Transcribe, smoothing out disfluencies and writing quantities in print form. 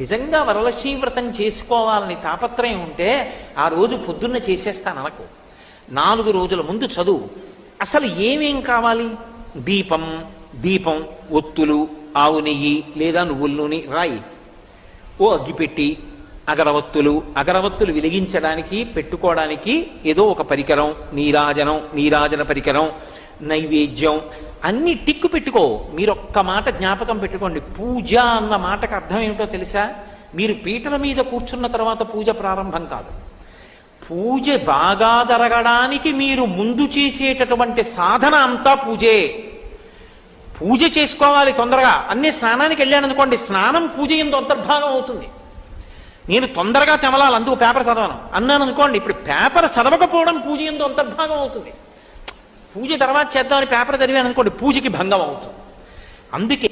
నిజంగా వరలక్ష్మీ వ్రతం చేసుకోవాలని తాపత్రయం ఉంటే ఆ రోజు పొద్దున్న చేసేస్తాను అనకు. 4 రోజుల ముందు చదువు. అసలు ఏమేం కావాలి? దీపం, ఒత్తులు, ఆవు నెయ్యి లేదా నువ్వుల నూనె రాయి. ఓ అగ్గిపెట్టి, అగరవత్తులు వెలిగించడానికి పెట్టుకోవడానికి ఏదో ఒక పరికరం, నీరాజన పరికరం, నైవేద్యం అన్ని టిక్కు పెట్టుకో. మీరు ఒక్క మాట జ్ఞాపకం పెట్టుకోండి, పూజ అన్న మాటకు అర్థం ఏమిటో తెలుసా? మీరు పీటల మీద కూర్చున్న తర్వాత పూజ ప్రారంభం కాదు. పూజ బాగా జరగడానికి మీరు ముందు చేసేటటువంటి సాధన అంతా పూజే. పూజ చేసుకోవాలి తొందరగా. అన్నీ స్నానానికి వెళ్ళాను అనుకోండి, స్నానం పూజ ఎందు అంతర్భాగం అవుతుంది. నేను తొందరగా తెమలాలి, అందుకు పేపర్ చదవను అన్నాను అనుకోండి, ఇప్పుడు పేపర్ చదవకపోవడం పూజ ఎందు అంతర్భాగం అవుతుంది. పూజ తర్వాత చేద్దామని పేపర్ చదివాను అనుకోండి, పూజకి భంగం అవుతుంది. అందుకే